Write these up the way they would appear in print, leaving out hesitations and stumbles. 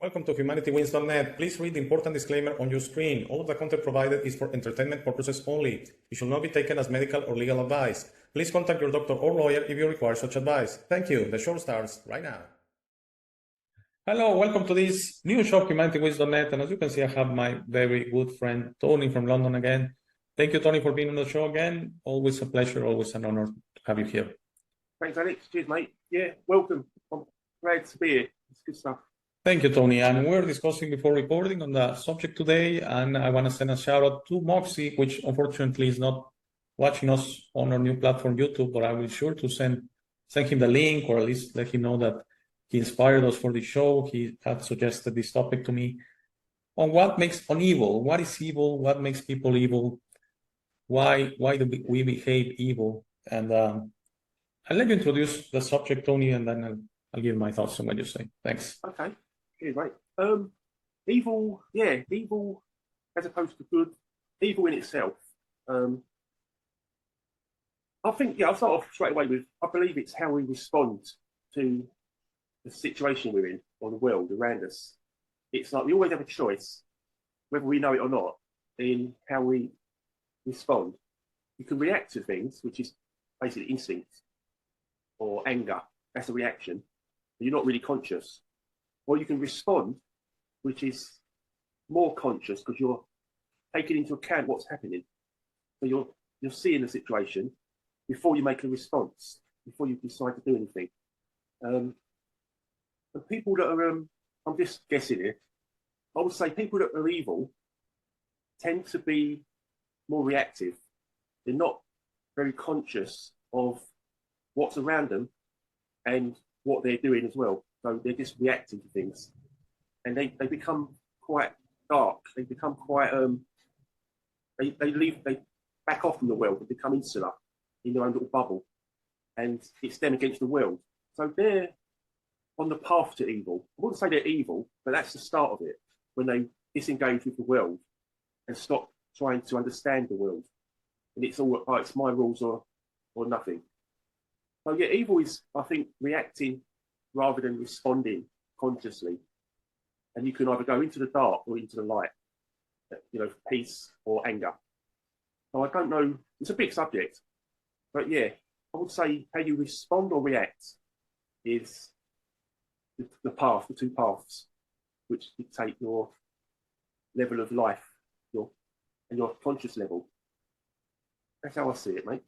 Welcome to HumanityWins.net. Please read the important disclaimer on your screen. All of the content provided is for entertainment purposes only. It should not be taken as medical or legal advice. Please contact your doctor or lawyer if you require such advice. Thank you. The show starts right now. Hello, welcome to this new show, HumanityWins.net. And as you can see, I have my very good friend, Tony from London again. Thank you, Tony, for being on the show again. Always a pleasure, always an honor to have you here. Thanks, Alex. Cheers, mate. Yeah, welcome. I'm glad to be here. It's good stuff. Thank you, Tony. And we're discussing before recording on the subject today, and I want to send a shout out to Moxie, which unfortunately is not watching us on our new platform, YouTube, but I will sure to send him the link, or at least let him know that he inspired us for the show. He had suggested this topic to me on evil. What is evil? What makes people evil? Why do we behave evil? And I'll let you introduce the subject, Tony, and then I'll give my thoughts on what you say. Thanks. Okay. Cheers, mate. Evil as opposed to good, evil in itself. I think, I'll start off straight away with, I believe it's how we respond to the situation we're in, or the world around us. It's like we always have a choice, whether we know it or not, in how we respond. You can react to things, which is basically instinct or anger. That's a reaction. You're not really conscious. Or you can respond, which is more conscious because you're taking into account what's happening. So you're seeing the situation before you make a response, before you decide to do anything. And people that are, I'm just guessing here, I would say people that are evil tend to be more reactive. They're not very conscious of what's around them and what they're doing as well. So they're just reacting to things, and they become quite dark. They become quite they back off from the world and become insular in their own little bubble, and it's them against the world. So they're on the path to evil. I wouldn't say they're evil, but that's the start of it, when they disengage with the world and stop trying to understand the world, and it's all, oh, it's my rules or nothing. So yeah, evil is, I think, reacting rather than responding consciously. And you can either go into the dark or into the light, peace or anger. So I don't know, it's a big subject, but yeah, I would say how you respond or react is the two paths, which dictate your level of life, and your conscious level. That's how I see it, mate.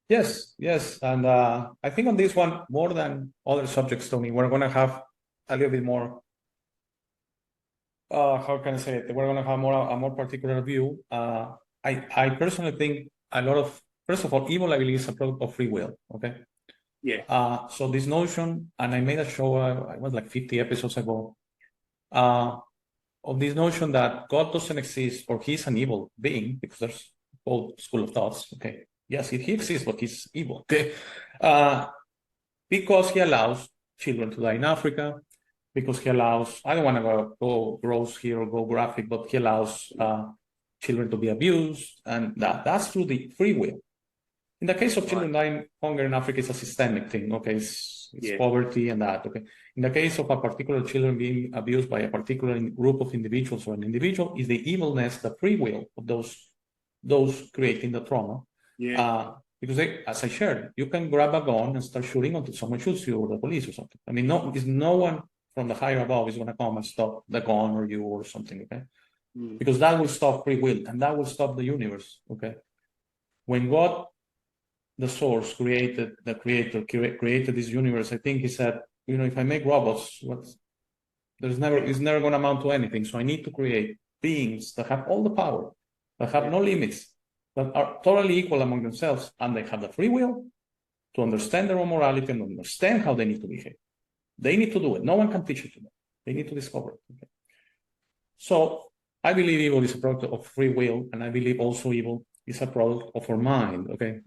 Yes, and I think on this one, more than other subjects, Tony, we're going to have a little bit more, how can I say it? We're going to have a more particular view. I personally think first of all, evil, I believe, is a product of free will, okay? Yeah. So this notion, and I made a show, it was like 50 episodes ago, of this notion that God doesn't exist, or he's an evil being, because there's both school of thoughts, okay? Yes, he exists, but he's evil, okay? Because he allows children to die in Africa, because he allows, I don't want to go gross here or go graphic, but he allows children to be abused, and that's through the free will. In the case of children dying hunger in Africa, it's a systemic thing, okay? It's poverty and that, okay? In the case of a particular children being abused by a particular group of individuals or an individual, is the evilness, the free will of those creating the trauma. Yeah. Because as I shared, you can grab a gun and start shooting until someone shoots you or the police or something. I mean, no one from the higher above is going to come and stop the gun or you or something, okay? Because that will stop free will, and that will stop the universe, okay? When God, the source, created this universe, I think he said, if I make robots, it's never going to amount to anything. So I need to create beings that have all the power, that have no limits, that are totally equal among themselves, and they have the free will to understand their own morality and understand how they need to behave. They need to do it. No one can teach it to them. They need to discover it. Okay? So I believe evil is a product of free will, and I believe also evil is a product of our mind. Okay,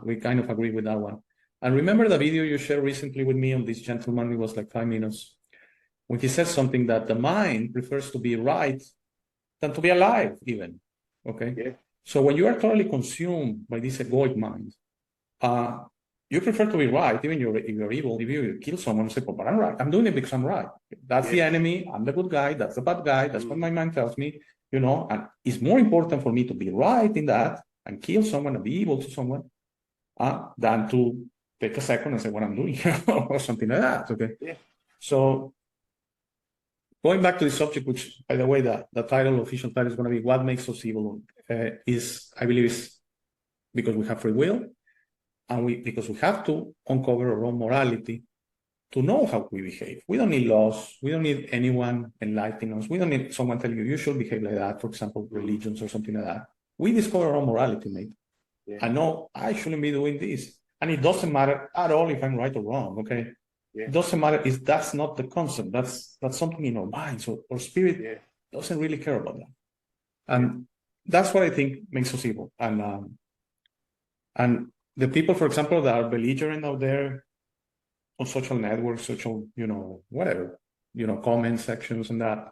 we kind of agree with that one. And remember the video you shared recently with me on this gentleman? It was like 5 minutes, when he said something that the mind prefers to be right than to be alive, even. Okay. Yeah. So when you are totally consumed by this egoic mind, you prefer to be right, even if you're evil. If you kill someone, say, but I'm right. I'm doing it because I'm right. That's the enemy. I'm the good guy. That's the bad guy. That's what my mind tells me, and it's more important for me to be right in that and kill someone and be evil to someone than to take a second and say what I'm doing or something like that. Okay. Yeah. So going back to the subject, which, by the way, the official title is going to be "What Makes Us Evil," I believe, is because we have free will, and because we have to uncover our own morality to know how we behave. We don't need laws. We don't need anyone enlightening us. We don't need someone telling you should behave like that. For example, religions or something like that. We discover our own morality, mate. Yeah. I know I shouldn't be doing this, and it doesn't matter at all if I'm right or wrong. Okay. Yeah. It doesn't matter if that's not the concept. That's something in our mind. So our spirit doesn't really care about that. And that's what I think makes us evil. And the people, for example, that are belligerent out there on social networks, social, whatever, comment sections and that,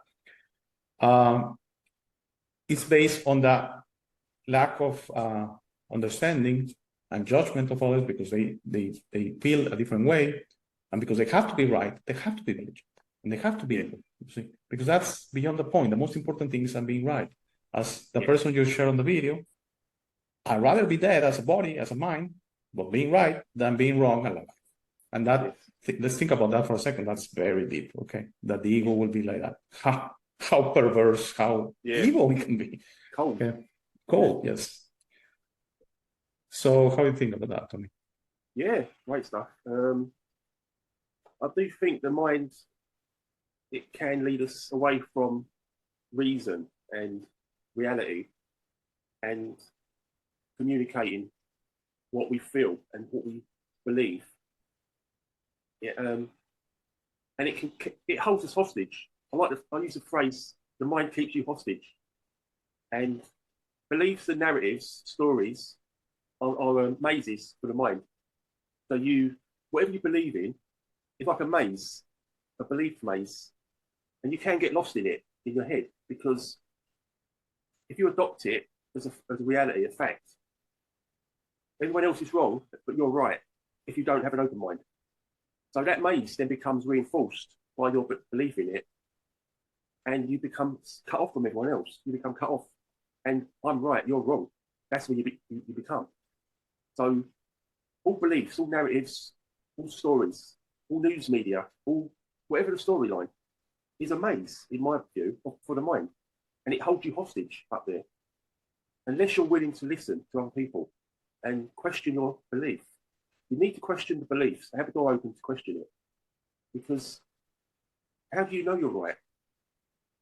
it's based on that lack of understanding and judgment of others because they feel a different way. And because they have to be right, they have to be religious. And they have to be able, you see, because that's beyond the point. The most important thing is I'm being right. As the person you share on the video, I'd rather be dead as a body, as a mind, but being right than being wrong and alive. And that, let's think about that for a second. That's very deep, okay? That the ego will be like that. How perverse, how evil it can be. Cold. Okay? Cold, yes. So how do you think about that, Tony? Yeah, great stuff. I do think the mind, it can lead us away from reason and reality and communicating what we feel and what we believe. Yeah, and it holds us hostage. I use the phrase, the mind keeps you hostage. And beliefs and narratives, stories are mazes for the mind. So whatever you believe in, it's like a maze, a belief maze, and you can get lost in it in your head because if you adopt it as a reality, a fact, everyone else is wrong, but you're right if you don't have an open mind. So that maze then becomes reinforced by your belief in it, and you become cut off from everyone else. You become cut off, and I'm right, you're wrong. That's when you become. So all beliefs, all narratives, all stories, all news media, whatever the storyline is a maze, in my view, for the mind. And it holds you hostage up there. Unless you're willing to listen to other people and question your belief. You need to question the beliefs, have the door open to question it. Because how do you know you're right?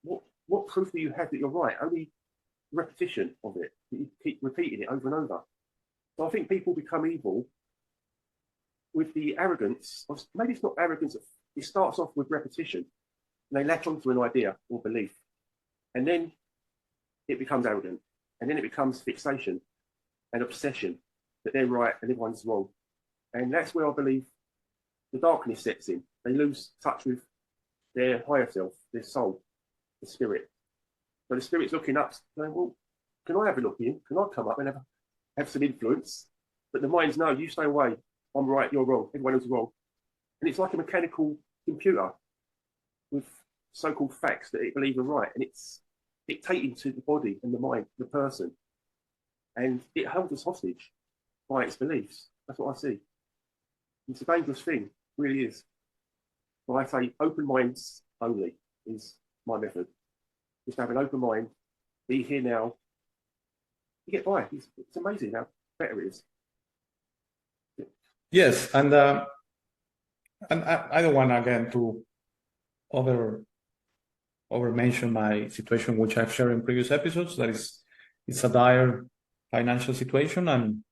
What proof do you have that you're right? Only repetition of it. You keep repeating it over and over. So I think people become evil with the arrogance, maybe it's not arrogance, it starts off with repetition. And they latch onto an idea or belief. And then it becomes arrogant. And then it becomes fixation and obsession that they're right and everyone's wrong. And that's where I believe the darkness sets in. They lose touch with their higher self, their soul, the spirit. So the spirit's looking up, saying, well, can I have a look in? Can I come up and have some influence? But the mind's, no, you stay away. I'm right, you're wrong, everyone else is wrong. And it's like a mechanical computer with so-called facts that it believes are right. And it's dictating to the body and the mind, the person. And it holds us hostage by its beliefs. That's what I see. It's a dangerous thing, it really is. But I say open minds only is my method. Just have an open mind, be here now. You get by. It's amazing how better it is. Yes, and I don't want again to over mention my situation, which I've shared in previous episodes. That is, it's a dire financial situation, and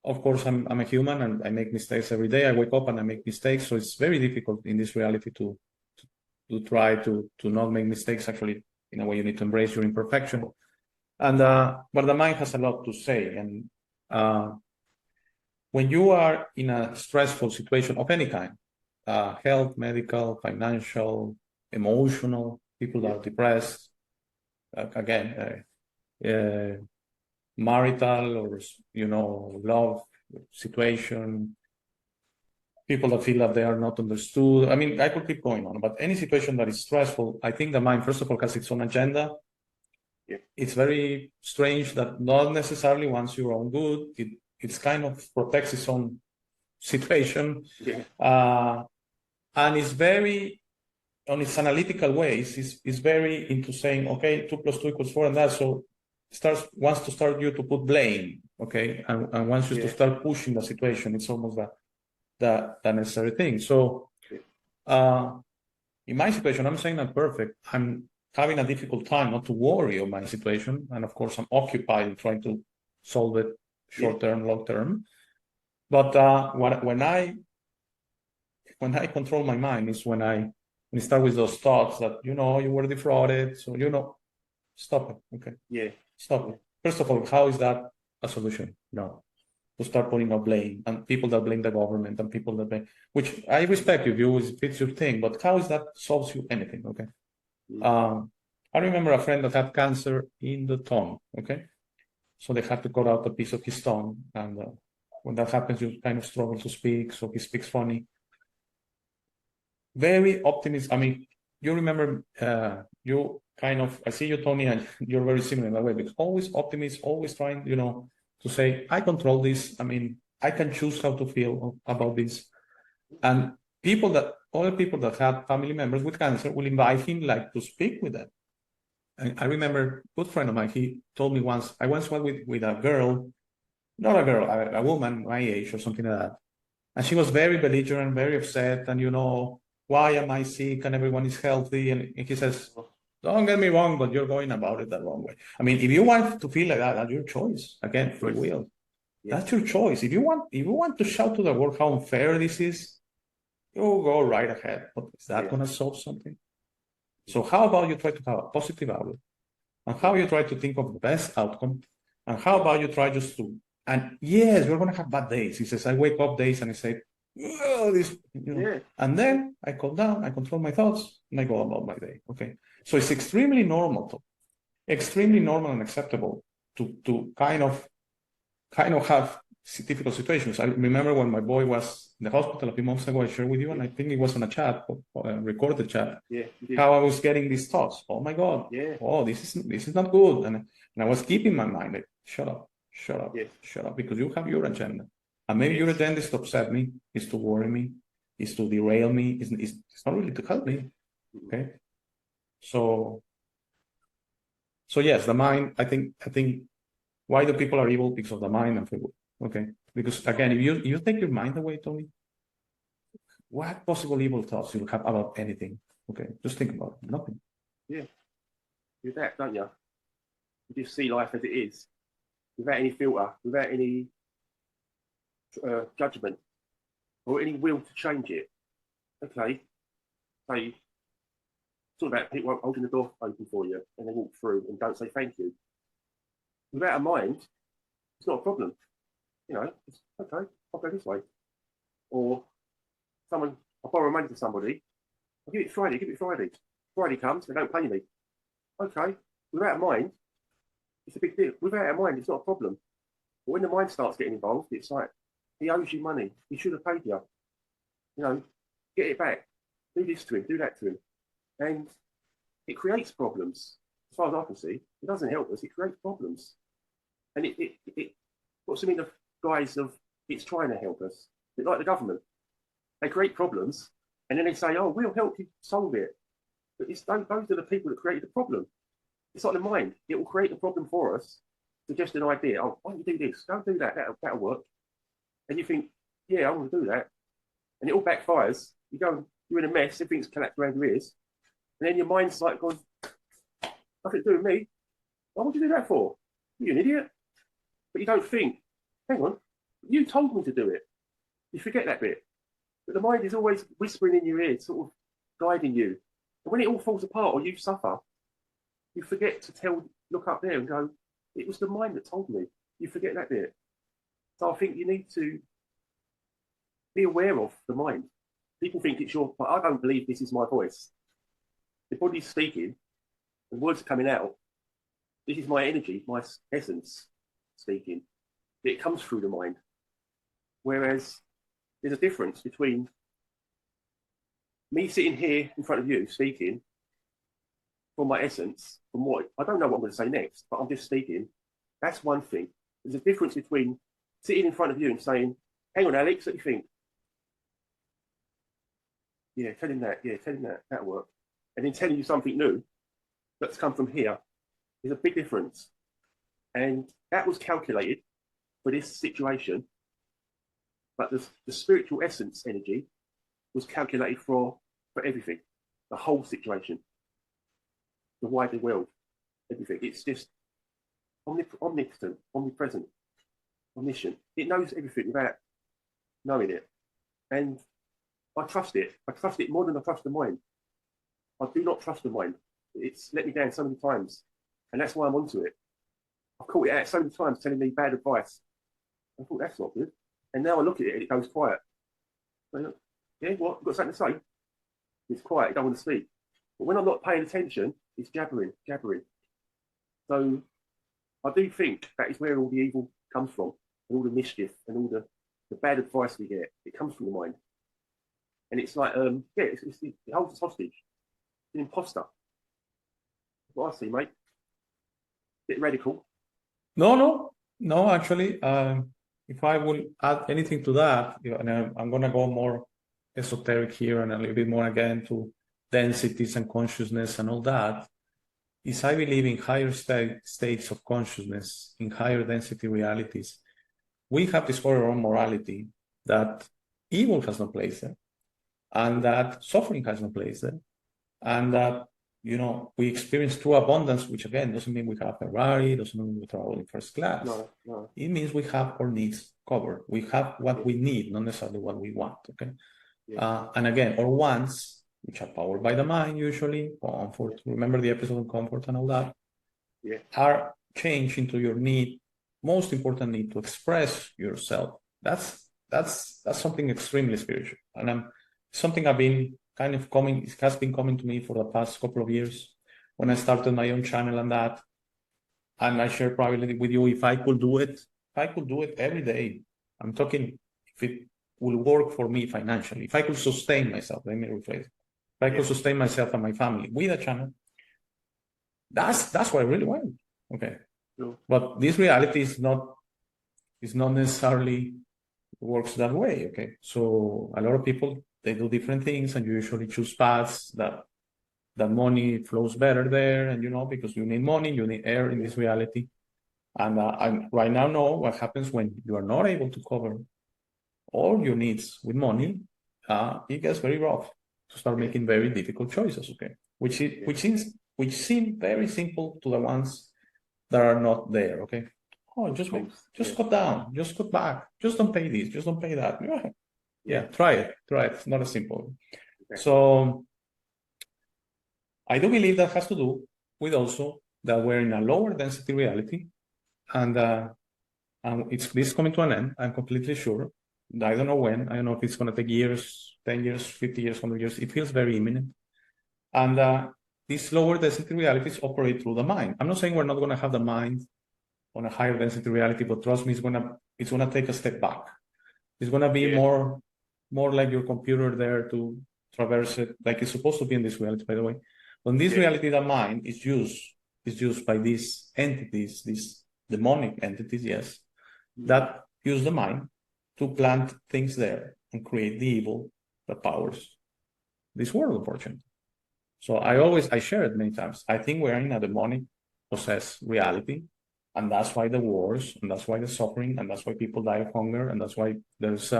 of course I'm a human and I make mistakes every day. I wake up and I make mistakes, so it's very difficult in this reality to try to not make mistakes. Actually, in a way, you need to embrace your imperfection, and but the mind has a lot to say. And when you are in a stressful situation of any kind, health, medical, financial, emotional, people that are depressed, marital or, love situation, people that feel that they are not understood. I mean, I could keep going on, but any situation that is stressful, I think the mind, first of all, has its own agenda. Yeah. It's very strange that not necessarily wants your own good. It's kind of protects its own situation. Yeah. And it's very, on its analytical ways, is very into saying, okay, 2 + 2 = 4 and that. So wants to start you to put blame, okay? And wants you to start pushing the situation. It's almost the necessary thing. So in my situation, I'm saying I'm perfect. I'm having a difficult time not to worry on my situation. And of course, I'm occupied in trying to solve it short term, long term. But when I control my mind is when I start with those thoughts that, you were defrauded. So, stop it. Okay. Yeah. Stop it. First of all, how is that a solution? No. To start putting a blame and people that blame the government and people that blame, which I respect your view, it's your thing, but how is that solves you anything? Okay. I remember a friend that had cancer in the tongue. Okay. So they had to cut out a piece of his tongue. And when that happens, you kind of struggle to speak. So he speaks funny. Very optimistic. I mean, you remember, I see you, Tony, and you're very similar in that way, because always optimist, always trying, to say, I control this. I mean, I can choose how to feel about this. And other people that have family members with cancer will invite him to speak with them. And I remember a good friend of mine, he told me once, I once went with a girl, not a girl, a woman my age or something like that. And she was very belligerent, very upset. And, why am I sick and everyone is healthy? And he says, don't get me wrong, but you're going about it the wrong way. I mean, if you want to feel like that, that's your choice. Again, free will. Yeah. That's your choice. If you want to shout to the world how unfair this is, you go right ahead. But is that going to solve something? So how about you try to have a positive outlook? And how you try to think of the best outcome? And how about you try just to, and yes, we're going to have bad days. He says, I wake up days and I say, and then I calm down, I control my thoughts, and I go about my day. Okay. So it's extremely normal and acceptable to kind of have difficult situations. I remember when my boy was in the hospital a few months ago, I shared with you, and I think it was on a chat, a recorded chat, how I was getting these thoughts. Oh my God. Oh, this is not good. And I was keeping my mind like, shut up, because you have your agenda. And maybe your agenda is to upset me, is to worry me, is to derail me. It's not really to help me. Okay. So yes, the mind, I think why do people are evil? Because of the mind and free will. Okay. Because again, if you take your mind away, Tony, what possible evil thoughts you'll have about anything? Okay. Just think about it. Nothing. Yeah. You're that, don't you? You just see life as it is, without any filter, without any judgment or any will to change it. Okay. So you talk about people holding the door open for you and they walk through and don't say thank you. Without a mind, it's not a problem. It's okay, I'll go this way. Or I borrow money to somebody, I'll give it Friday. Friday comes, they don't pay me. Okay, without a mind, it's a big deal. Without a mind, it's not a problem. But when the mind starts getting involved, it's like, he owes you money. He should have paid you. Get it back. Do this to him, do that to him. And it creates problems. As far as I can see, it doesn't help us, it creates problems. And it puts them in the guise of it's trying to help us. It's like the government. They create problems and then they say, oh, we'll help you solve it. But those are the people that created the problem. It's like the mind. It will create a problem for us, suggest an idea. Oh, why don't you do this? Don't do that. That'll work. And you think, yeah, I want to do that. And it all backfires. You're in a mess, everything's collapsed around your ears. And then your mind's like going, nothing to do with me. Why would you do that for? You're an idiot. But you don't think, hang on, you told me to do it. You forget that bit. But the mind is always whispering in your ear, sort of guiding you. And when it all falls apart or you suffer, you forget to look up there and go, it was the mind that told me. You forget that bit. So I think you need to be aware of the mind. People think it's but I don't believe this is my voice. The body's speaking, the words are coming out. This is my energy, my essence. speaking. It comes through the mind. Whereas there's a difference between me sitting here in front of you speaking from my essence, from what I don't know what I'm going to say next, but I'm just speaking. That's one thing. There's a difference between sitting in front of you and saying, hang on, Alex, what do you think? Yeah, tell him that. Yeah, tell him that. That'll work. And then telling you something new that's come from here is a big difference. And that was calculated for this situation. But the spiritual essence energy was calculated for everything, the whole situation, the wider world, everything. It's just omnipotent, omnipresent, omniscient. It knows everything without knowing it. And I trust it. I trust it more than I trust the mind. I do not trust the mind. It's let me down so many times. And that's why I'm onto it. I've caught it out so many times telling me bad advice. I thought, that's not good. And now I look at it and it goes quiet. So, yeah, what? You've got something to say? It's quiet, you don't want to speak. But when I'm not paying attention, it's jabbering. So I do think that is where all the evil comes from, and all the mischief and all the bad advice we get. It comes from the mind. And it's like, it holds us hostage. It's an imposter. What I see, mate. Bit radical. No, actually, if I will add anything to that, and I'm going to go more esoteric here and a little bit more again to densities and consciousness and all that, is I believe in higher states of consciousness, in higher density realities. We have discovered our own morality, that evil has no place there, and that suffering has no place there, and that we experience true abundance, which again doesn't mean we have a Ferrari, doesn't mean we travel in first class. No. It means we have our needs covered. We have what we need, not necessarily what we want. Okay. Yeah. And again, our wants, which are powered by the mind, usually comfort. Remember the episode on comfort and all that. Yeah. Are changed into your need, most important need to express yourself. That's something extremely spiritual, and something I've been it has been coming to me for the past couple of years when I started my own channel and that. And I share privately with you, if I could do it every day. I'm talking if it will work for me financially, if I could sustain myself, let me rephrase. If I could sustain myself and my family with a channel, that's what I really want. Okay. Sure. But this reality is not necessarily works that way. Okay. So a lot of people, they do different things, and you usually choose paths that money flows better there, and because you need money, you need air in this reality. And I right now know what happens when you are not able to cover all your needs with money. It gets very rough to start making very difficult choices. Okay, which seem very simple to the ones that are not there. Okay, just cut down, just cut back, just don't pay this, just don't pay that. Yeah, try it. It's not as simple. Okay. So I do believe that has to do with also that we're in a lower density reality, and it's coming to an end. I'm completely sure. I don't know when. I don't know if it's going to take years, 10 years, 50 years, 100 years. It feels very imminent. And these lower density realities operate through the mind. I'm not saying we're not going to have the mind on a higher density reality, but trust me, it's gonna take a step back. It's going to be more like your computer there to traverse it, like it's supposed to be in this reality, by the way. When this reality, the mind, is used by these entities, these demonic entities, that use the mind to plant things there and create the evil that powers this world, unfortunately. So I share it many times. I think we're in a demonic possessed reality, and that's why the wars, and that's why the suffering, and that's why people die of hunger, and that's why there's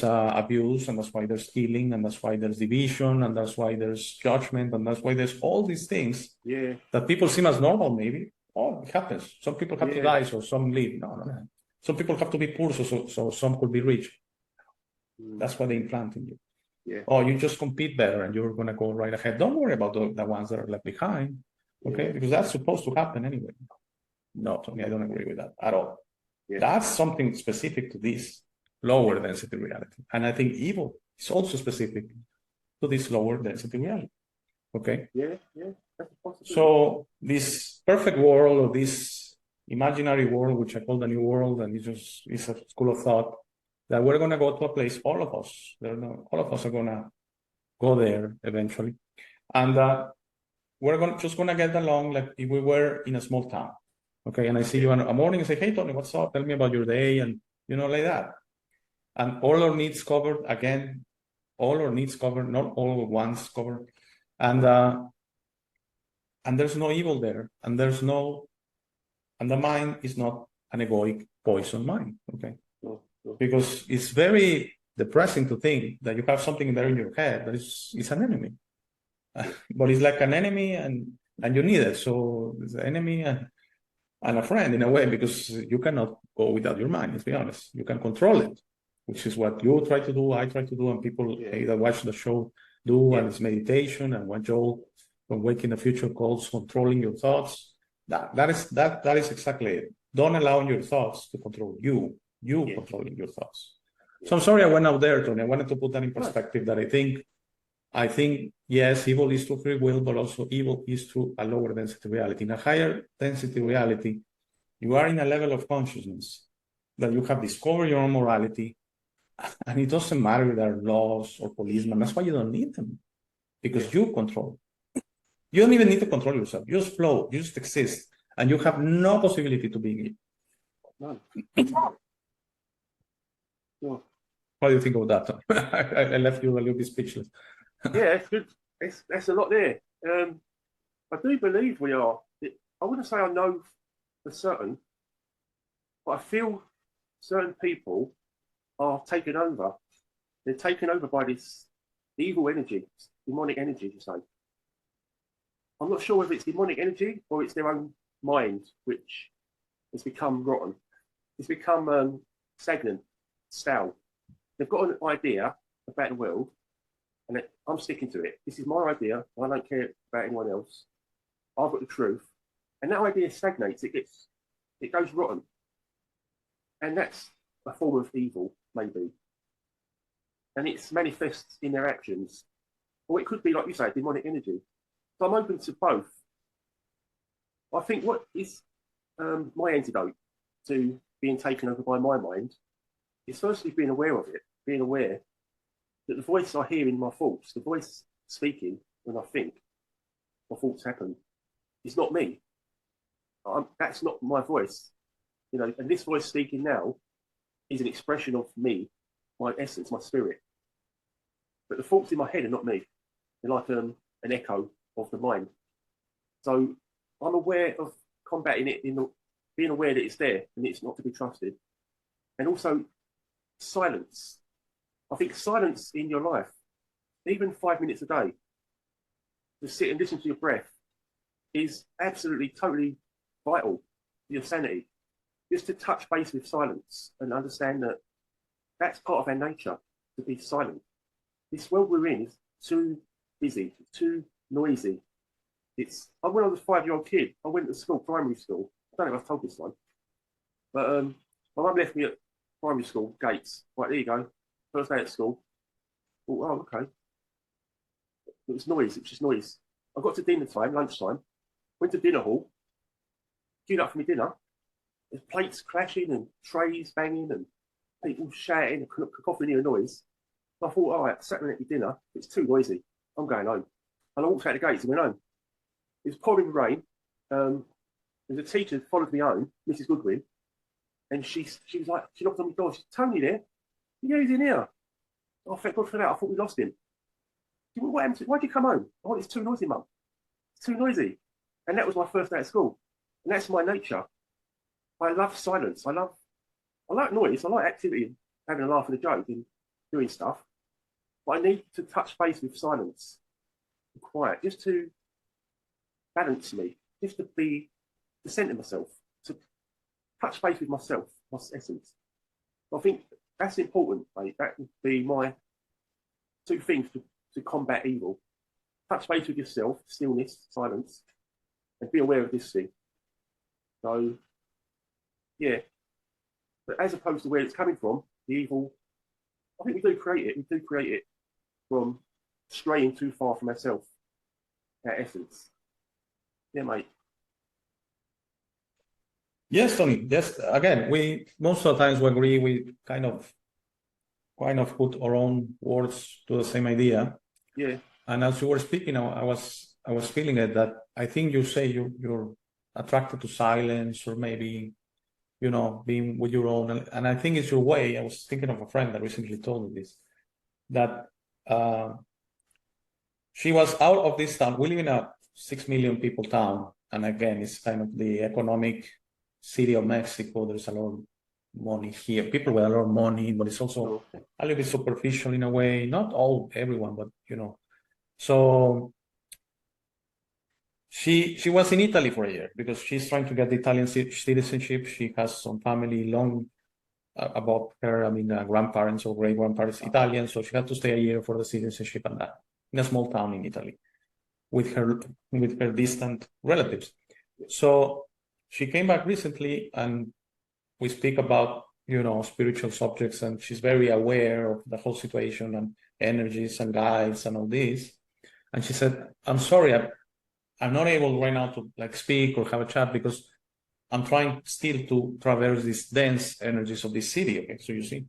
abuse, and that's why there's stealing, and that's why there's division, and that's why there's judgment, and that's why there's all these things that people seem as normal. Maybe it happens. Some people have to die, so some live. No. Some people have to be poor, so some could be rich. That's why they implant in you. You just compete better, and you're gonna go right ahead. Don't worry about the ones that are left behind, okay? Because that's supposed to happen anyway. No, to me, I don't agree with that at all. That's something specific to this lower density reality. And I think evil is also specific to this lower density reality. Okay? Yeah. That's possible. So this perfect world, or this imaginary world, which I call the new world, and it's a school of thought that we're going to go to a place, all of us, all of us are going to go there eventually. And we're just going to get along like if we were in a small town. Okay. And I see you in a morning and say, hey, Tony, what's up? Tell me about your day. And, like that. And all our needs covered, again, all our needs covered, not all wants covered. And there's no evil there. And the mind is not an egoic poison mind. Okay. Because it's very depressing to think that you have something there in your head that is an enemy. But it's like an enemy and you need it. So it's an enemy and a friend in a way, because you cannot go without your mind, let's be honest. You can control it, which is what you try to do, I try to do, and people that watch the show do, and it's meditation, and what Joel from Waking the Future calls controlling your thoughts. That is exactly it. Don't allow your thoughts to control you. Controlling your thoughts. So I'm sorry I went out there, Tony. I wanted to put that in perspective, that I think, yes, evil is through free will, but also evil is through a lower density reality. In a higher density reality, you are in a level of consciousness that you have discovered your own morality, and it doesn't matter if there are laws or policemen. That's why you don't need them, because you control. You don't even need to control yourself. You just flow, you just exist, and you have no possibility to be evil. None. What do you think of that? I left you a little bit speechless. Yeah, it's good. That's a lot there. I do believe we are. I wouldn't say I know for certain, but I feel certain people are taken over. They're taken over by this evil energy, demonic energy, you say. I'm not sure whether it's demonic energy or it's their own mind, which has become rotten. It's become stagnant, stale. They've got an idea about the world, and I'm sticking to it. This is my idea. I don't care about anyone else. I've got the truth, and that idea stagnates. It goes rotten, and that's a form of evil, maybe. And it's manifests in their actions, or it could be, like you say, demonic energy. So I'm open to both. I think what is my antidote to being taken over by my mind is firstly being aware of it, being aware that the voice I hear in my thoughts, the voice speaking when I think my thoughts happen, is not me. That's not my voice. And this voice speaking now is an expression of me, my essence, my spirit. But the thoughts in my head are not me. They're like an echo of the mind. So I'm aware of combating it, being aware that it's there and it's not to be trusted. And also silence. I think silence in your life, even 5 minutes a day, to sit and listen to your breath, is absolutely, totally vital for your sanity. Just to touch base with silence and understand that that's part of our nature, to be silent. This world we're in is too busy, too noisy. When I was a 5-year-old kid, I went to school, primary school. I don't know if I've told this one, but my mum left me at primary school gates. Right, there you go. First day at school. Oh, okay. It was noise. It was just noise. I got to dinner time, lunchtime. Went to dinner hall. Queued up for my dinner. There's plates clashing and trays banging and people shouting and cacophony of noise. I thought, all right, sat down at my dinner. It's too noisy. I'm going home. And I walked out the gates and went home. It was pouring rain. There's a teacher that followed me home, Mrs. Goodwin, and she was like, she knocked on my door. She said, Tony there? Yeah, he's in here. Oh, thank God for that. I thought we lost him. She went, what happened to, why'd you come home? Oh, it's too noisy, Mum. It's too noisy. And that was my first day at school. And that's my nature. I love silence. I like noise. I like activity, having a laugh and a joke and doing stuff. But I need to touch base with silence and quiet, just to balance me, just to center myself, to touch base with myself, my essence. I think that's important, mate. That would be my 2 things to combat evil. Touch base with yourself, stillness, silence, and be aware of this thing. So, yeah. But as opposed to where it's coming from, the evil, I think we do create it. We do create it from straying too far from ourselves, our essence. Yeah, mate. Yes, Tony. Yes. Again, we most of the times we agree. We kind of put our own words to the same idea. Yeah. And as you were speaking, I was feeling it, that I think you say you're attracted to silence, or maybe, you know, being with your own. And I think it's your way. I was thinking of a friend that recently told me this, that she was out of this town. We live in a 6 million people town. And again, it's kind of the economic city of Mexico. There's a lot of money here, people with a lot of money, but it's also a little bit superficial in a way. Not everyone, but, you know. So she was in Italy for a year because she's trying to get the Italian citizenship. She has some family long above her, I mean, grandparents or great grandparents Italian, so she had to stay a year for the citizenship and that, in a small town in Italy with her distant relatives. So she came back recently, and we speak about, you know, spiritual subjects, and she's very aware of the whole situation and energies and guides and all this. And she said, I'm sorry, I'm not able right now to like speak or have a chat because I'm trying still to traverse these dense energies of this city. Okay, so you see.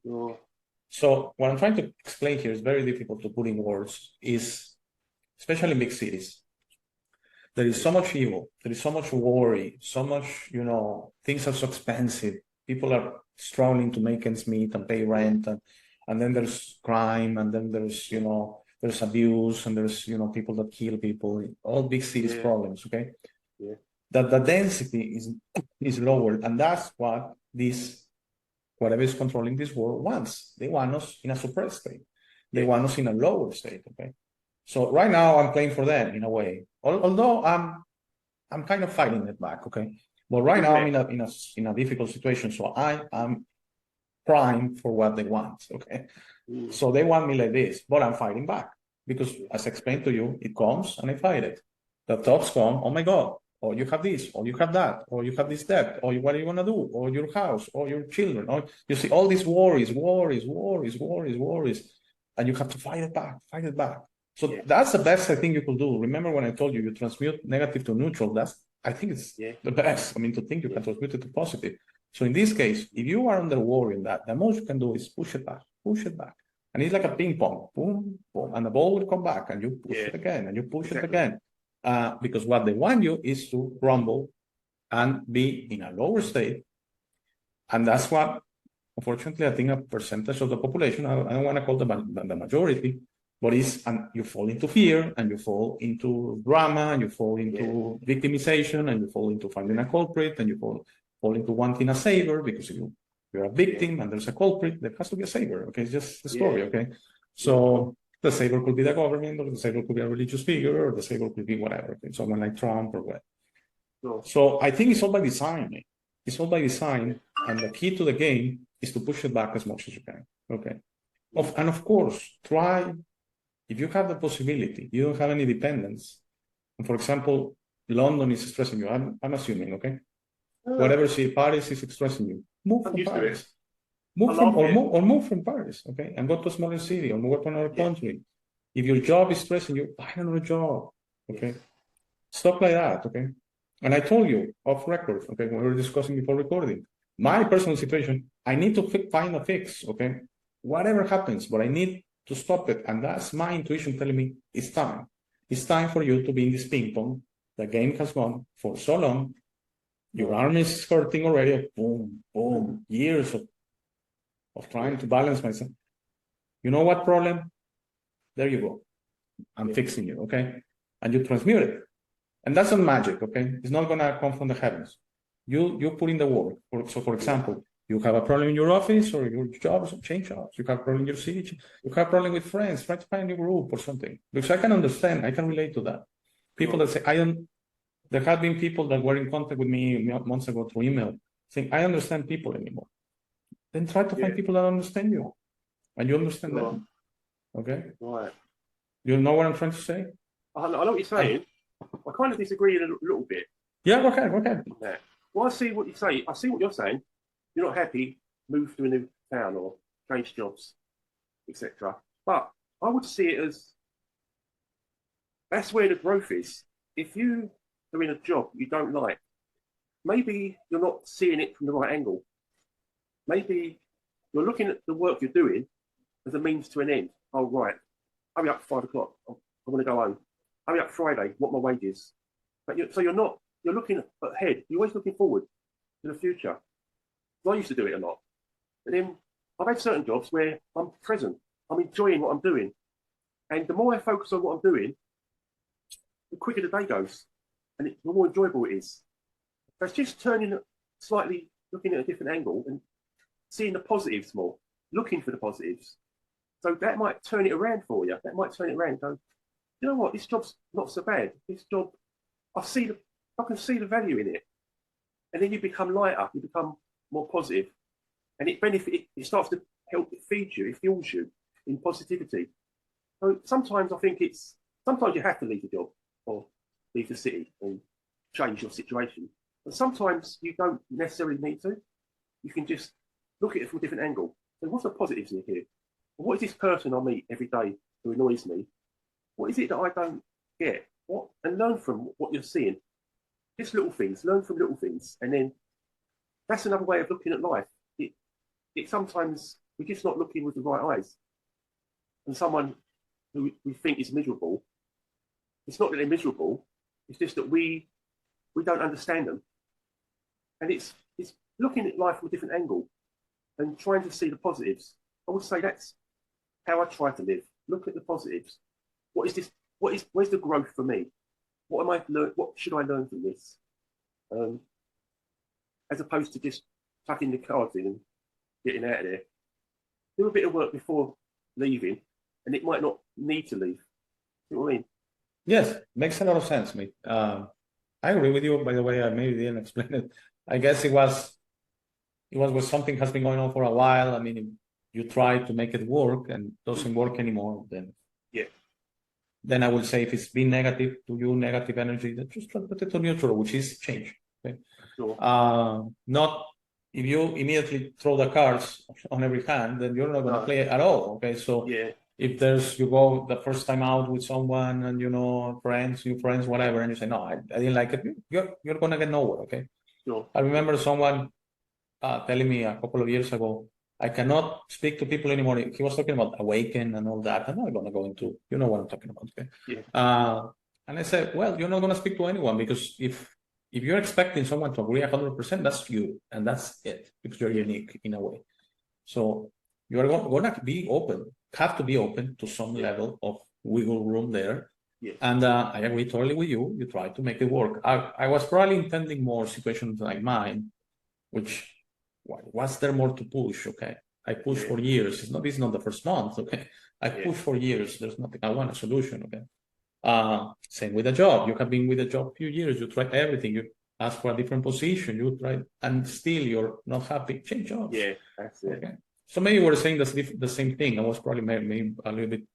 So what I'm trying to explain here is very difficult to put in words, is especially in big cities. There is so much evil, there is so much worry, so much, you know, things are so expensive. People are struggling to make ends meet and pay rent, and then there's crime, and then there's, you know, there's abuse, and there's, you know, people that kill people, all big cities problems, okay? That the density is lower, and that's what whatever is controlling this world wants. They want us in a suppressed state. They want us in a lower state, okay? So right now I'm playing for them in a way, although I'm kind of fighting it back, okay? But right now I'm in a difficult situation, so I'm primed for what they want, okay? So they want me like this, but I'm fighting back because, as I explained to you, it comes and I fight it. The thoughts come, oh my God, or you have this, or you have that, or you have this debt, or what are you gonna do, or your house, or your children, or you see all these worries, and you have to fight it back. So that's the best I think you could do. Remember when I told you you transmute negative to neutral? I think it's the best. I mean, to think you can transmute it to positive. So in this case, if you are under worry, the most you can do is push it back. And it's like a ping pong, boom, boom, and the ball will come back, and you push it again, and you push it again. Because what they want you is to rumble and be in a lower state. And that's what, unfortunately, I think a percentage of the population, I don't want to call the majority, but and you fall into fear, and you fall into drama, and you fall into victimization, and you fall into finding a culprit, and you fall into wanting a savior, because you're a victim and there's a culprit, there has to be a savior. Okay, it's just the story. Okay, so the savior could be the government, or the savior could be a religious figure, or the savior could be whatever, okay? Someone like Trump or what. So I think it's all by design. It's all by design, and the key to the game is to push it back as much as you can. Okay, and of course, try, if you have the possibility, you don't have any dependence. And for example, London is stressing you. I'm assuming, okay? Whatever city, Paris is stressing you. Move from Paris. Move from Paris, okay? And go to a smaller city, or move to another country. If your job is stressing you, find another job, okay? Stuff like that, okay? And I told you off record, okay, when we were discussing before recording, my personal situation, I need to find a fix, okay? Whatever happens, but I need to stop it. And that's my intuition telling me it's time. It's time for you to be in this ping pong. The game has gone for so long. Your arm is hurting already. Boom, boom, years of trying to balance myself. You know what problem? There you go. I'm fixing you, okay? And you transmute it. And that's not magic, okay? It's not gonna come from the heavens. You put in the work. So for example, you have a problem in your office or your job, so change jobs. You have a problem in your city, you have a problem with friends, try to find a group or something. Because I can understand, I can relate to that. People that say, there have been people that were in contact with me months ago through email saying, I understand people anymore. Then try to find people that understand you. And you understand them. Okay? Right. You know what I'm trying to say? I know what you're saying. I kind of disagree a little bit. Yeah, go ahead. Yeah. Well, I see what you say. I see what you're saying. You're not happy, move to a new town or change jobs, etc. But I would see it as that's where the growth is. If you are in a job you don't like, maybe you're not seeing it from the right angle. Maybe you're looking at the work you're doing as a means to an end. Oh, right, hurry up 5 o'clock. I want to go home. Hurry up Friday, what my wages. But you're looking ahead. You're always looking forward to the future. I used to do it a lot. And then I've had certain jobs where I'm present. I'm enjoying what I'm doing. And the more I focus on what I'm doing, the quicker the day goes. And the more enjoyable it is. So it's just turning slightly, looking at a different angle and seeing the positives more, looking for the positives. So that might turn it around for you. That might turn it around. Go, you know what? This job's not so bad. This job, I can see the value in it. And then you become lighter. You become more positive, and it starts to help feed you. It fuels you in positivity. So sometimes I think sometimes you have to leave the job or leave the city and change your situation. But sometimes you don't necessarily need to. You can just look at it from a different angle. So what's the positives in here? What is this person I meet every day who annoys me? What is it that I don't get? And learn from what you're seeing. Just little things. Learn from little things, and then that's another way of looking at life. It sometimes we're just not looking with the right eyes. And someone who we think is miserable, it's not that they're miserable. It's just that we don't understand them. And it's looking at life from a different angle and trying to see the positives. I would say that's how I try to live. Look at the positives. What is this? Where's the growth for me? What should I learn from this? As opposed to just tucking the cards in and getting out of there. Do a bit of work before leaving, and it might not need to leave. You know what I mean? Yes, makes a lot of sense, mate. I agree with you. By the way, I maybe didn't explain it. I guess it was where something has been going on for a while. I mean, you try to make it work and it doesn't work anymore, then I will say if it's been negative to you, negative energy, then just try to put it to neutral, which is change. Okay. Sure. Not if you immediately throw the cards on every hand, then you're not going to play at all. Okay. So if you go the first time out with someone and new friends, whatever, and you say, no, I didn't like it, you're going to get nowhere. Okay. Sure. I remember someone telling me a couple of years ago, I cannot speak to people anymore. He was talking about awaken and all that. I'm not going to go into, you know what I'm talking about. Okay? Yeah. And I said, well, you're not going to speak to anyone because if you're expecting someone to agree 100%, that's you. And that's it because you're unique in a way. So you're going to be open, have to be open to some level of wiggle room there. Yeah. And I agree totally with you. You try to make it work. I was probably intending more situations like mine, which was there more to push? Okay, I pushed for years. This is not the first month. Okay, I pushed for years. There's nothing. I want a solution. Okay. Same with a job. You have been with a job a few years. You tried everything. You asked for a different position. You tried, and still you're not happy. Change jobs. Yeah, that's it. Okay. So maybe we're saying the same thing. I was probably maybe a little bit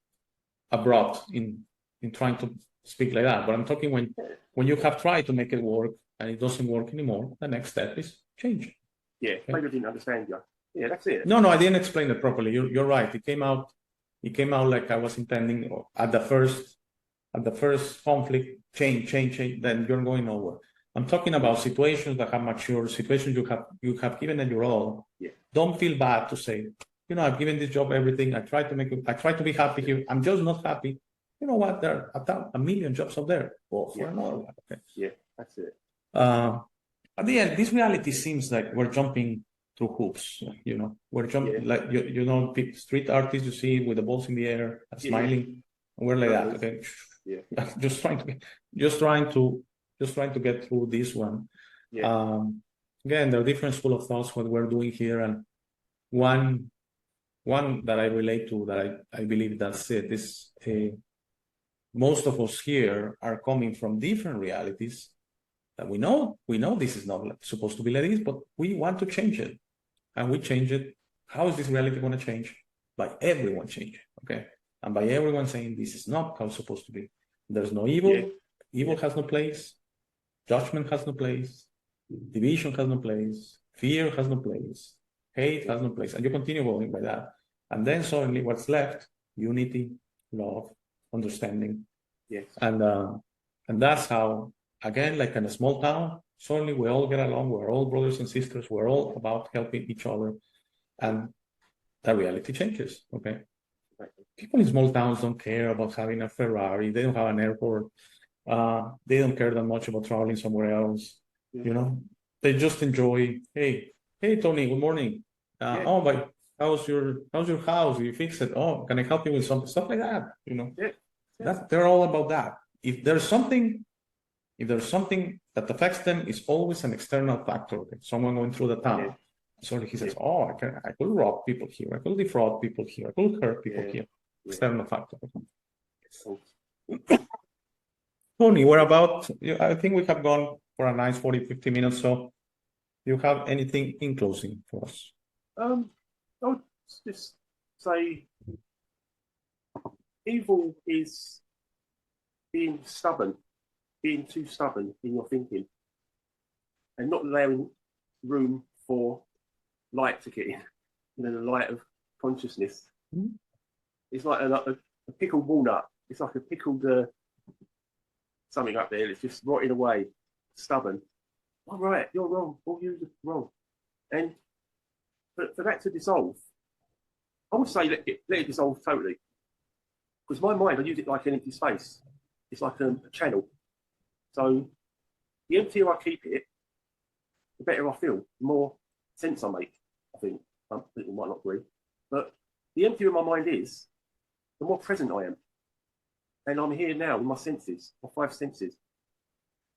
abrupt in trying to speak like that. But I'm talking when you have tried to make it work and it doesn't work anymore. The next step is change. Yeah, maybe I didn't understand you. Yeah, that's it. No, I didn't explain it properly. You're right. It came out like I was intending at the first conflict, change. Then you're going nowhere. I'm talking about situations that have matured, situations you have given it your all. Yeah. Don't feel bad to say, I've given this job everything. I try to be happy here. I'm just not happy. You know what? There are a million jobs out there. Go for another one. Okay. Yeah, that's it. At the end, this reality seems like we're jumping through hoops. We're jumping like street artists you see with the balls in the air, smiling. We're like that. Okay. Yeah. just trying to get through this one. Yeah. Again, there are different school of thoughts what we're doing here, and one that I relate to that I believe that's it is most of us here are coming from different realities that we know this is not supposed to be like this, but we want to change it, and we change it. How is this reality going to change? By everyone changing, okay, and by everyone saying this is not how it's supposed to be. There's no evil. Yeah. Evil has no place. Judgment has no place. Division has no place. Fear has no place. Hate has no place, and you continue going by that. And then suddenly, what's left? Unity, love, understanding. Yes. And that's how. Again, like in a small town, suddenly we all get along. We're all brothers and sisters. We're all about helping each other, and the reality changes. Okay, people in small towns don't care about having a Ferrari. They don't have an airport. They don't care that much about traveling somewhere else. You know, they just enjoy. Hey, Tony. Good morning. Oh, but how's your house? You fix it? Oh, can I help you with some stuff like that? You know, they're all about that. If there's something that affects them, it's always an external factor. Okay? Someone going through the town. So he says, "Oh, I could rob people here. I could defraud people here. I could hurt people here." External factor. Tony, we're about. I think we have gone for a nice 40, 50 minutes. So, do you have anything in closing for us? I would just say evil is being stubborn, being too stubborn in your thinking, and not allowing room for light to get in, the light of consciousness. Mm-hmm. It's like a pickled walnut. It's like a pickled something up there. It's just rotting away, stubborn. All right, you're wrong. All you're wrong. And for that to dissolve, I would say let it dissolve totally. Because my mind, I use it like an empty space. It's like a channel. So the emptier I keep it, the better I feel, the more sense I make. I think some people might not agree, but the emptier my mind is, the more present I am. And I'm here now with my senses, my 5 senses.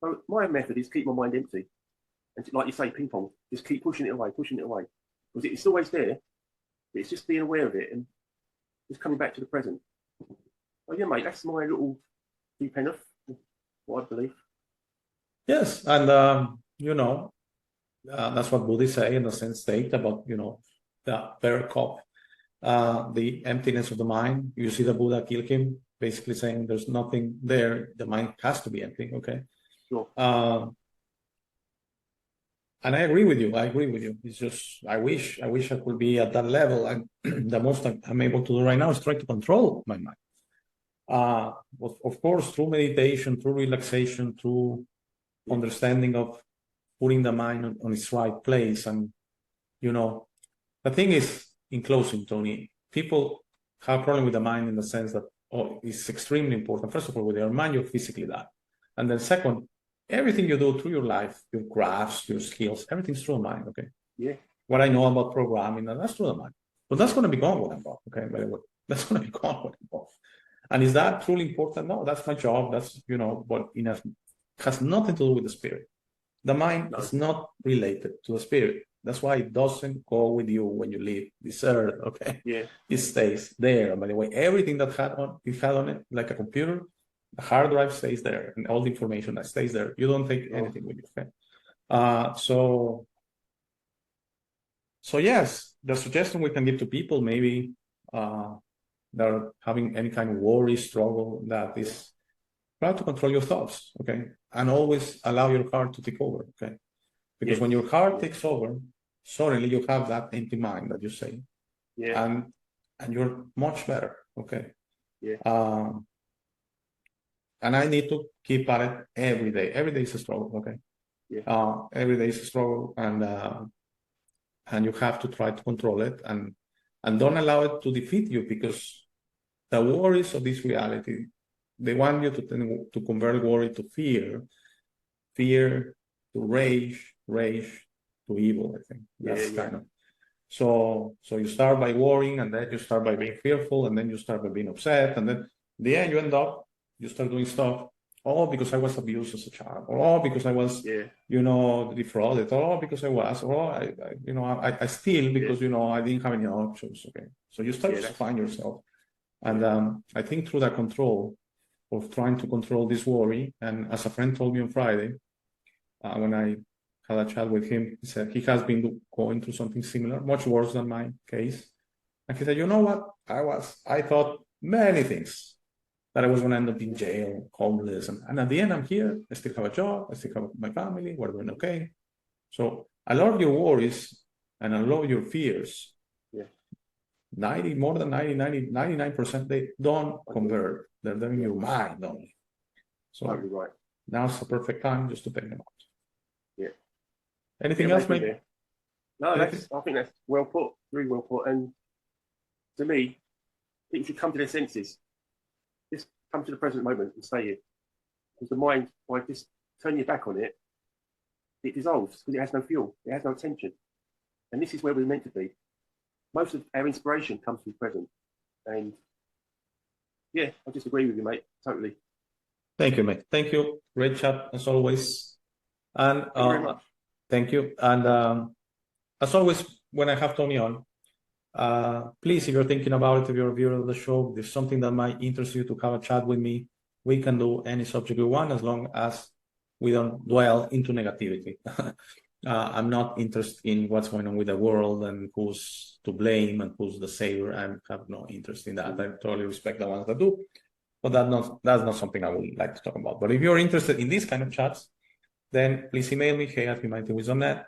So my method is keep my mind empty. And like you say, ping pong, just keep pushing it away. Because it's always there, but it's just being aware of it and just coming back to the present. Oh yeah, mate, that's my little 2 pence of what I believe. Yes, and that's what Buddhists say in the Zen state about the bear cop, the emptiness of the mind. You see the Buddha kill him, basically saying there's nothing there. The mind has to be empty. Okay. Sure. And I agree with you. It's just I wish I could be at that level. And the most I'm able to do right now is try to control my mind. Of course, through meditation, through relaxation, through understanding of putting the mind on its right place. And the thing is, in closing, Tony, people have a problem with the mind in the sense that it's extremely important. First of all, with your mind, you're physically that, and then second, everything you do through your life, your crafts, your skills, everything's through the mind. Okay. Yeah. What I know about programming, that's through the mind. But that's going to be gone when I'm gone. Okay. By the way, that's going to be gone when I'm gone. And is that truly important? No, that's my job. That's but has nothing to do with the spirit. The mind is not related to the spirit. That's why it doesn't go with you when you leave this earth. Okay. Yeah. It stays there. By the way, everything that it had on it, like a computer, the hard drive stays there, and all the information that stays there. You don't take anything with you. Okay. So yes, the suggestion we can give to people maybe that are having any kind of worry, struggle, that is try to control your thoughts, okay? And always allow your heart to take over, okay? Because when your heart takes over, suddenly you have that empty mind that you say. Yeah. And you're much better, okay? Yeah. And I need to keep at it every day. Every day is a struggle, okay? Yeah. Every day is a struggle, and you have to try to control it and don't allow it to defeat you, because the worries of this reality, they want you to convert worry to fear to rage to evil. I think that's kind of. So you start by worrying, and then you start by being fearful, and then you start by being upset, and then in the end you start doing stuff. Oh, because I was abused as a child, or because I was, defrauded, or because I was, or I steal because I didn't have any options. Okay, so you start to find yourself, and I think through that control of trying to control this worry, and as a friend told me on Friday, when I had a chat with him, he said he has been going through something similar, much worse than my case, and he said, you know what, I thought many things. That I was going to end up in jail, homeless, and at the end I'm here. I still have a job. I still have my family. We're doing okay. So a lot of your worries and a lot of your fears, 99%, they don't convert. They're in your mind only. So now's the perfect time just to take them out. Anything Get away else, from mate? there. No, Anything? I think that's well put, very well put. And to me, people should come to their senses. Just come to the present moment and stay here. Because the mind, by just turning your back on it, it dissolves because it has no fuel, it has no tension. And this is where we're meant to be. Most of our inspiration comes from the present. And yeah, I just agree with you, mate, totally. Thank you, mate. Thank you. Great chat as always. And Thank you very much. thank you. And as always, when I have Tony on, please, if you're thinking about it, if you're a viewer of the show, if there's something that might interest you to have a chat with me, we can do any subject we want as long as we don't dwell into negativity. I'm not interested in what's going on with the world and who's to blame and who's the savior. I have no interest in that. I totally respect the ones that do, but that's not something I would like to talk about. But if you're interested in these kind of chats, then please email me, hey@humanitywisdom.net,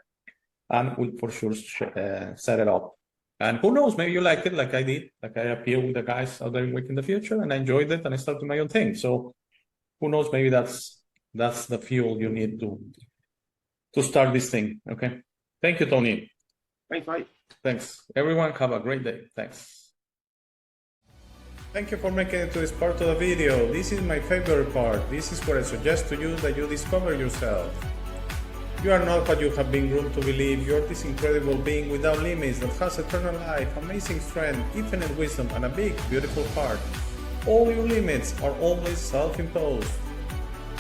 and we'll for sure set it up. And who knows, maybe you liked it like I did, like I appear with the guys out there in Wiki in the future, and I enjoyed it, and I started my own thing. So who knows, maybe that's the fuel you need to start this thing. Okay. Thank you, Tony. Thanks, mate. Thanks. Everyone, have a great day. Thanks. Thank you for making it to this part of the video. This is my favorite part. This is where I suggest to you that you discover yourself. You are not what you have been groomed to believe. You are this incredible being without limits that has eternal life, amazing strength, infinite wisdom, and a big, beautiful heart. All your limits are always self-imposed.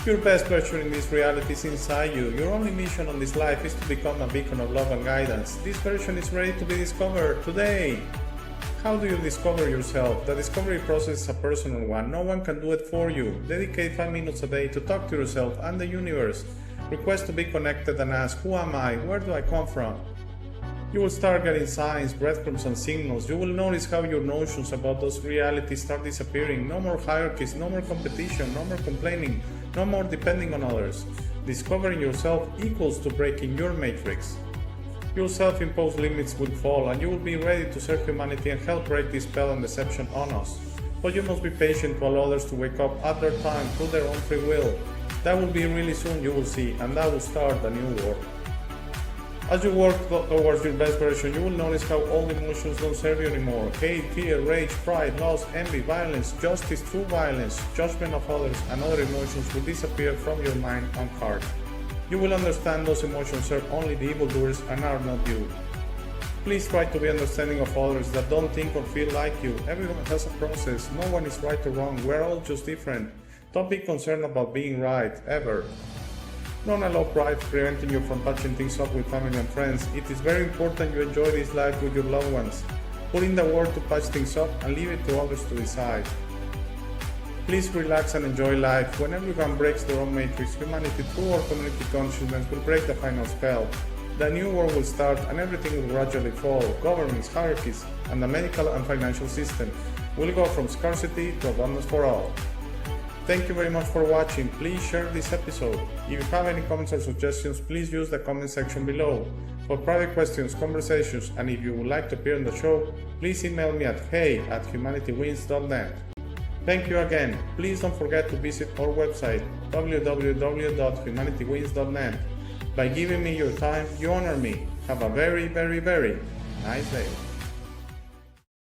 Your best version in this reality is inside you. Your only mission on this life is to become a beacon of love and guidance. This version is ready to be discovered today. How do you discover yourself? The discovery process is a personal one. No one can do it for you. Dedicate 5 minutes a day to talk to yourself and the universe. Request to be connected and ask, who am I? Where do I come from? You will start getting signs, breadcrumbs, and signals. You will notice how your notions about those realities start disappearing. No more hierarchies, no more competition, no more complaining, no more depending on others. Discovering yourself equals to breaking your matrix. Your self-imposed limits will fall, and you will be ready to serve humanity and help break this spell and deception on us. But you must be patient to allow others to wake up at their time through their own free will. That will be really soon, you will see, and that will start a new world. As you work towards your best version, you will notice how all emotions don't serve you anymore. Hate, fear, rage, pride, loss, envy, violence, justice, true violence, judgment of others, and other emotions will disappear from your mind and heart. You will understand those emotions serve only the evildoers and are not you. Please try to be understanding of others that don't think or feel like you. Everyone has a process. No one is right or wrong. We're all just different. Don't be concerned about being right, ever. Don't allow pride preventing you from patching things up with family and friends. It is very important you enjoy this life with your loved ones. Put in the work to patch things up and leave it to others to decide. Please relax and enjoy life. When everyone breaks their own matrix, humanity through our community consciousness will break the final spell. The new world will start and everything will gradually fall. Governments, hierarchies, and the medical and financial system will go from scarcity to abundance for all. Thank you very much for watching. Please share this episode. If you have any comments or suggestions, please use the comment section below. For private questions, conversations, and if you would like to appear on the show, please email me at hey@humanitywins.net. Thank you again. Please don't forget to visit our website www.humanitywins.net. By giving me your time, you honor me. Have a very, very, very nice day.